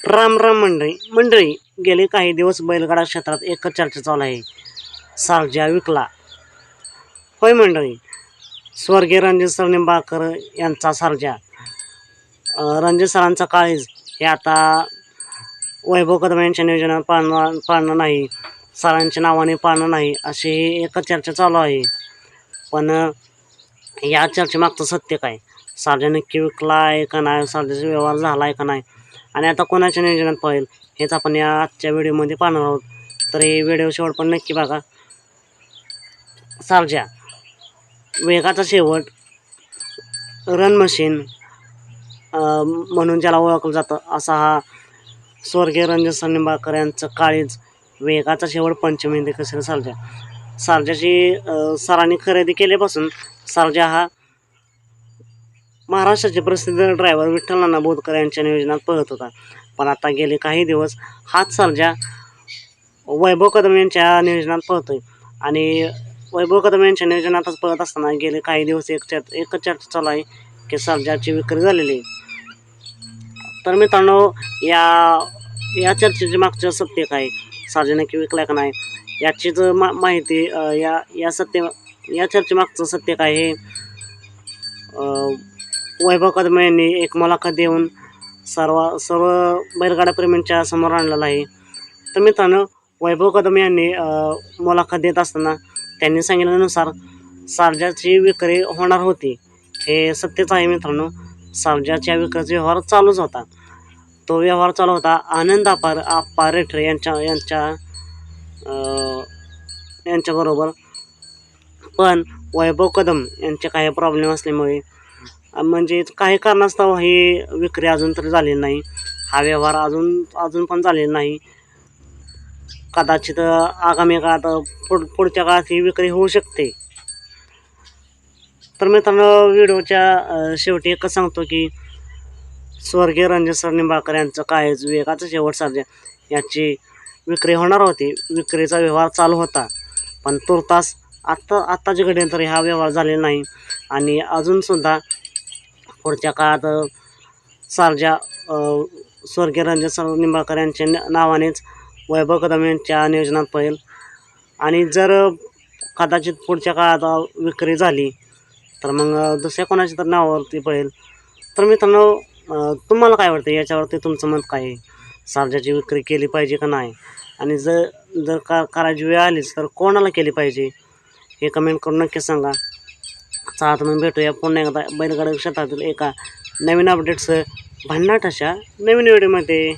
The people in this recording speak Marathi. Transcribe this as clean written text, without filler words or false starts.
राम राम मंडळी गेले काही दिवस बैलगाडा क्षेत्रात एकच चर्चा चालू आहे. सारजा विकला. होय मंडळी, स्वर्गीय रणजित सर निंबाळकर यांचा सारजा, रणजित सरांचा काळीज हे आता वैभव कदम यांच्या नियोजनात पाळणं नाही, सरांच्या नावाने पाळणं नाही, अशी एकच चर्चा चालू आहे. पण या चर्चेमागचं सत्य काय? सारजा नक्की विकला आहे का नाही? सारजाचा व्यवहार झाला आहे का नाही? आणि आता कोणाच्या नियोजनात पळेल हेच आपण या आजच्या व्हिडिओमध्ये पाहणार आहोत. तर हे व्हिडिओ शेवट पण नक्की बघा. सारजा वेगाचा शेवट, रन मशीन म्हणून ज्याला ओळखलं जातं, असा हा स्वर्गीय रणजित सर निंबाळकर यांचं काळीज, वेगाचा शेवट, पंचमहिंदी केसरी सारजा. सारजाची सरांनी खरेदी केल्यापासून सारजा हा महाराष्ट्राचे प्रसिद्ध ड्रायव्हर विठ्ठल नाना बोरकर यांच्या नियोजनात पळत होता. पण आता गेले काही दिवस हाच सारजा वैभव कदम यांच्या नियोजनात पळतोय. आणि वैभव कदम यांच्या नियोजनातच पळत असताना गेले काही दिवस एकच चर्चा चालू आहे की सारजाची विक्री झालेली आहे. तर मित्रांनो, या चर्चेचे मागचं सत्य काय? सारजा नक्की विकला का नाही याचीच माहिती या चर्चेमागचं सत्य काय हे वैभव कदम यांनी एक मुलाखत देऊन सर्व बैलगाडा प्रेमींच्या समोर आणलेला आहे. तर मित्रांनो, वैभव कदम यांनी मुलाखत देत असताना त्यांनी सांगितल्यानुसार सारजाची विक्री होणार होती. हे सत्यच आहे मित्रांनो. सारजाच्या विक्रीचा व्यवहार चालूच होता. तो व्यवहार चालू होता आनंद आप्पा रेठरे यांच्याबरोबर. पण वैभव कदम यांचे काही प्रॉब्लेम असल्यामुळे, म्हणजे काही कारणास्तव ही विक्री अजून तरी झालेली नाही. हा व्यवहार अजून पण झालेला नाही. कदाचित आगामी काळात पुढच्या काळात ही विक्री होऊ शकते. तर मित्रांनो, व्हिडिओच्या शेवटी एकच सांगतो की स्वर्गीय रणजित सर निंबाळकर यांचं काळीज, वेगाचा शेवट सारजा याची विक्री होणार होती. विक्रीचा व्यवहार चालू होता. पण तुर्तास आत्ताच्या घडीला तरी हा व्यवहार झालेला नाही. आणि अजूनसुद्धा पुढच्या काळात सारजा स्वर्गीय रणजित सर निंबाळकर यांच्या नावानेच वैभव कदम यांच्या नियोजनात पळेल. आणि जर कदाचित पुढच्या काळात विक्री झाली तर मग दुसऱ्या कोणाच्या तर नावावरती पळेल. तर मित्रांनो, तुम्हाला काय वाटतं याच्यावरती? तुमचं मत काय आहे? सारजाची विक्री केली पाहिजे का नाही? आणि जर करायची वेळ आलीच तर कोणाला केली पाहिजे हे कमेंट करून नक्की सांगा. चला तर मग भेटूया पुन्हा एकदा बैलगाडा क्षेत्रातील एका नवीन अपडेट्स भन्नाट अशा नवीन व्हिडिओमध्ये.